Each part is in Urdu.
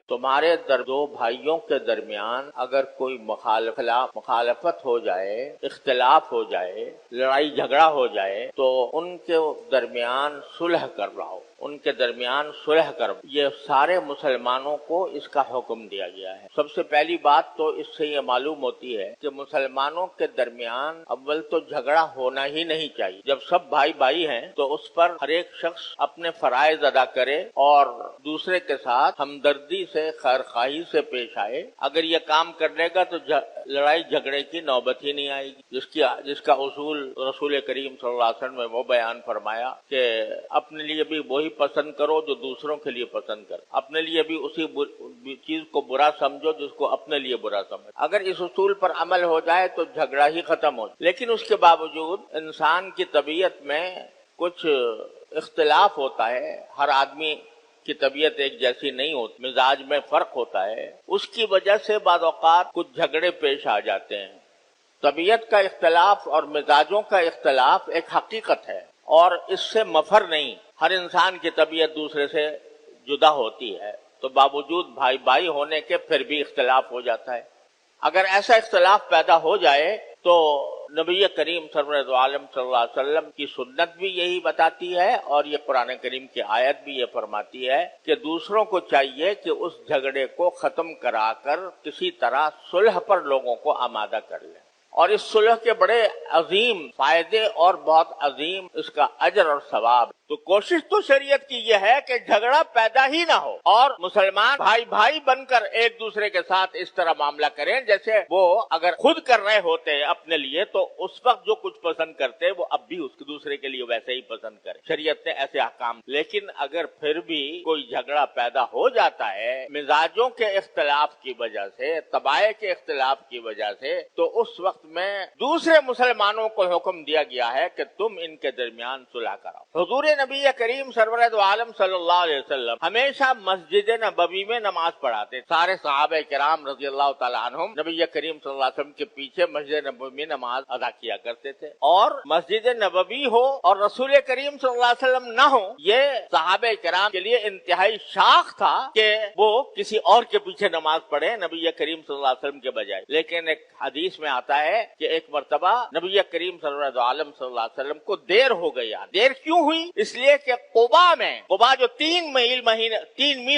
تمہارے دو بھائیوں کے درمیان اگر کوئی مخالفت ہو جائے، اختلاف ہو جائے، لڑائی جھگڑا ہو جائے تو ان کے درمیان صلح کر رہا ہو، ان کے درمیان صلح کر، یہ سارے مسلمانوں کو اس کا حکم دیا گیا ہے۔ سب سے پہلی بات تو اس سے یہ معلوم ہوتی ہے کہ مسلمانوں کے درمیان اول تو جھگڑا ہونا ہی نہیں چاہیے۔ جب سب بھائی بھائی ہیں تو اس پر ہر ایک شخص اپنے فرائض ادا کرے اور دوسرے کے ساتھ ہمدردی سے، خیرخواہی سے پیش آئے۔ اگر یہ کام کر لے گا تو لڑائی جھگڑے کی نوبت ہی نہیں آئے گی، جس کا اصول رسول کریم صلی اللہ علیہ وسلم نے وہ بیان فرمایا کہ اپنے لیے بھی وہی پسند کرو جو دوسروں کے لیے پسند کرو، اپنے لیے بھی اسی چیز کو برا سمجھو جس کو اپنے لیے برا سمجھو۔ اگر اس اصول پر عمل ہو جائے تو جھگڑا ہی ختم ہو جائے۔ لیکن اس کے باوجود انسان کی طبیعت میں کچھ اختلاف ہوتا ہے، ہر آدمی کی طبیعت ایک جیسی نہیں ہوتی، مزاج میں فرق ہوتا ہے، اس کی وجہ سے بعض اوقات کچھ جھگڑے پیش آ جاتے ہیں۔ طبیعت کا اختلاف اور مزاجوں کا اختلاف ایک حقیقت ہے اور اس سے مفر نہیں، ہر انسان کی طبیعت دوسرے سے جدا ہوتی ہے، تو باوجود بھائی بھائی ہونے کے پھر بھی اختلاف ہو جاتا ہے۔ اگر ایسا اختلاف پیدا ہو جائے تو نبی کریم سرور عالم صلی اللہ علیہ وسلم کی سنت بھی یہی بتاتی ہے اور یہ قرآن کریم کی آیت بھی یہ فرماتی ہے کہ دوسروں کو چاہیے کہ اس جھگڑے کو ختم کرا کر کسی طرح صلح پر لوگوں کو آمادہ کر لیں، اور اس صلح کے بڑے عظیم فائدے اور بہت عظیم اس کا اجر اور ثواب۔ تو کوشش تو شریعت کی یہ ہے کہ جھگڑا پیدا ہی نہ ہو اور مسلمان بھائی بھائی بن کر ایک دوسرے کے ساتھ اس طرح معاملہ کریں جیسے وہ اگر خود کر رہے ہوتے اپنے لیے تو اس وقت جو کچھ پسند کرتے وہ اب بھی اس دوسرے کے لیے ویسے ہی پسند کریں۔ شریعت نے ایسے احکام، لیکن اگر پھر بھی کوئی جھگڑا پیدا ہو جاتا ہے مزاجوں کے اختلاف کی وجہ سے، طبائع کے اختلاف کی وجہ سے، تو اس وقت میں دوسرے مسلمانوں کو حکم دیا گیا ہے کہ تم ان کے درمیان صلح کراؤ۔ حضور نبی کریم سرور عالم صلی اللہ علیہ وسلم ہمیشہ مسجد نبوی میں نماز پڑھاتے، سارے صحابہ کرام رضی اللہ تعالیٰ عنہم نبی کریم صلی اللہ علیہ وسلم کے پیچھے مسجد نبوی میں نماز ادا کیا کرتے تھے، اور مسجد نبوی ہو اور رسول کریم صلی اللہ علیہ وسلم نہ ہو، یہ صحابہ کرام کے لیے انتہائی شاخ تھا کہ وہ کسی اور کے پیچھے نماز پڑھے نبی کریم صلی اللہ علیہ وسلم کے بجائے۔ لیکن ایک حدیث میں آتا ہے کہ ایک مرتبہ نبی کریم صلی اللہ علیہ وسلم کو دیر ہو گئی۔ دیر کیوں ہوئی؟ اس لیے کہ قبا جو 3 میل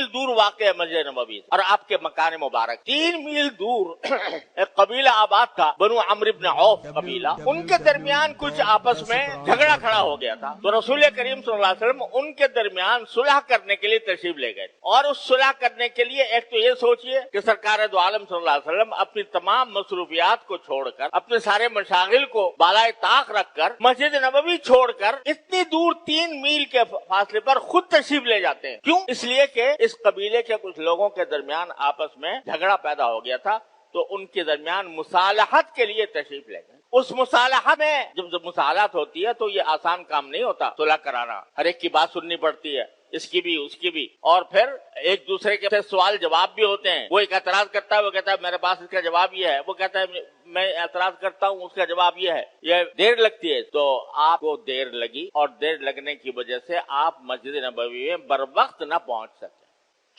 دور واقع ہے مسجد نبوی اور آپ کے مکان مبارک 3 میل دور ایک قبیلہ آباد تھا، بنو عمرو بن عوف قبیلہ، ان کے درمیان کچھ آپس میں جھگڑا کھڑا ہو گیا تھا، تو رسول کریم صلی اللہ علیہ وسلم ان کے درمیان صلح کرنے کے لیے تشریف لے گئے، اور اس صلح کرنے کے لیے ایک تو یہ سوچئے کہ سرکار دو عالم صلی اللہ علیہ وسلم اپنی تمام مصروفیات کو چھوڑ کر، اپنے سارے مشاغل کو بالائے طاق رکھ کر، مسجد نبوی چھوڑ کر اتنی دور 3 میل کے فاصلے پر خود تشریف لے جاتے ہیں۔ کیوں؟ اس لیے کہ اس قبیلے کے کچھ لوگوں کے درمیان آپس میں جھگڑا پیدا ہو گیا تھا، تو ان کے درمیان مصالحت کے لیے تشریف لے گئے۔ اس مصالحت میں جب مصالحت ہوتی ہے تو یہ آسان کام نہیں ہوتا صلح کرانا، ہر ایک کی بات سننی پڑتی ہے، اس کی بھی اس کی بھی، اور پھر ایک دوسرے کے سوال جواب بھی ہوتے ہیں، وہ ایک اعتراض کرتا ہے، وہ کہتا ہے میرے پاس اس کا جواب یہ ہے، وہ کہتا ہے میں اعتراض کرتا ہوں اس کا جواب یہ ہے، یہ دیر لگتی ہے۔ تو آپ کو دیر لگی اور دیر لگنے کی وجہ سے آپ مسجد نبوی میں بر وقت نہ پہنچ سکے۔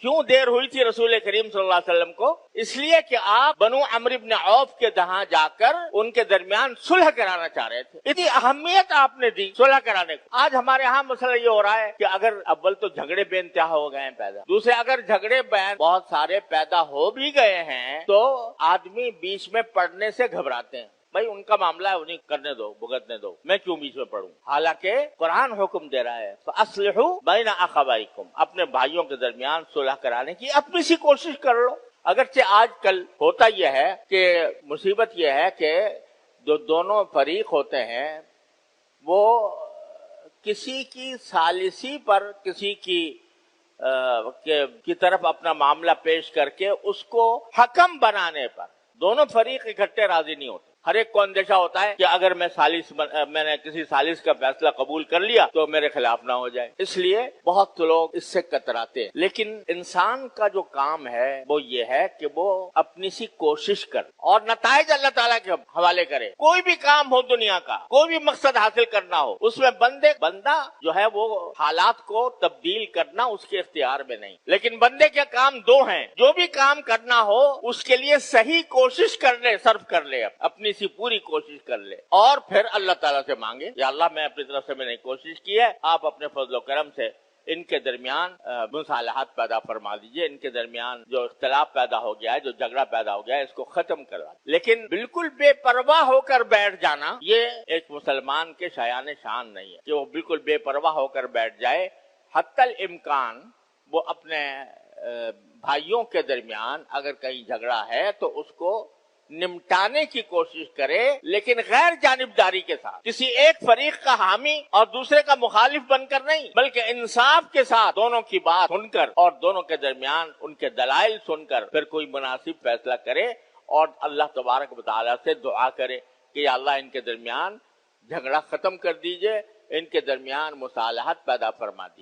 کیوں دیر ہوئی تھی رسول کریم صلی اللہ علیہ وسلم کو؟ اس لیے کہ آپ بنو عمرو بن عوف کے یہاں جا کر ان کے درمیان صلح کرانا چاہ رہے تھے، اتنی اہمیت آپ نے دی صلح کرانے کو۔ آج ہمارے ہاں مسئلہ یہ ہو رہا ہے کہ اگر اول تو جھگڑے بے انتہا ہو گئے ہیں پیدا، دوسرے اگر جھگڑے بہت سارے پیدا ہو بھی گئے ہیں تو آدمی بیچ میں پڑنے سے گھبراتے ہیں، بھائی ان کا معاملہ ہے، انہیں کرنے دو، بھگتنے دو، میں کیوں بیچ میں پڑوں؟ حالانکہ قرآن حکم دے رہا ہے فَأَصْلِحُوا بَيْنَ أَخَوَيْكُمْ، اپنے بھائیوں کے درمیان صلح کرانے کی اپنی سی کوشش کر لو۔ اگرچہ آج کل ہوتا یہ ہے کہ مصیبت یہ ہے کہ جو دونوں فریق ہوتے ہیں وہ کسی کی ثالثی پر، کسی کی طرف اپنا معاملہ پیش کر کے اس کو حکم بنانے پر دونوں فریق اکٹھے راضی نہیں ہوتے۔ ہر ایک کو اندیشہ ہوتا ہے کہ اگر میں نے کسی سالس کا فیصلہ قبول کر لیا تو میرے خلاف نہ ہو جائے، اس لیے بہت لوگ اس سے کتراتے ہیں۔ لیکن انسان کا جو کام ہے وہ یہ ہے کہ وہ اپنی سی کوشش کر اور نتائج اللہ تعالیٰ کے حوالے کرے۔ کوئی بھی کام ہو دنیا کا، کوئی بھی مقصد حاصل کرنا ہو، اس میں بندہ جو ہے وہ حالات کو تبدیل کرنا اس کے اختیار میں نہیں، لیکن بندے کے کام دو ہیں۔ جو بھی کام کرنا ہو اس کے لیے صحیح کوشش کر لے، صرف کر لے، اپنی سی پوری کوشش کر لے، اور پھر اللہ تعالیٰ سے مانگے یا اللہ میں اپنی طرف سے میں نے کوشش کی ہے، آپ اپنے فضل و کرم سے ان کے درمیان مصالحت پیدا فرما دیجئے، ان کے درمیان جو اختلاف پیدا ہو گیا ہے، جو جھگڑا پیدا ہو گیا ہے، اس کو ختم کروا۔ لیکن بالکل بے پرواہ ہو کر بیٹھ جانا یہ ایک مسلمان کے شایان شان نہیں ہے کہ وہ بالکل بے پرواہ ہو کر بیٹھ جائے۔ حتی الامکان وہ اپنے بھائیوں کے درمیان اگر کہیں جھگڑا ہے تو اس کو نمٹانے کی کوشش کرے، لیکن غیر جانبداری کے ساتھ، کسی ایک فریق کا حامی اور دوسرے کا مخالف بن کر نہیں، بلکہ انصاف کے ساتھ دونوں کی بات سن کر اور دونوں کے درمیان ان کے دلائل سن کر پھر کوئی مناسب فیصلہ کرے اور اللہ تبارک و تعالیٰ سے دعا کرے کہ یا اللہ ان کے درمیان جھگڑا ختم کر دیجئے، ان کے درمیان مصالحت پیدا فرما دیجئے۔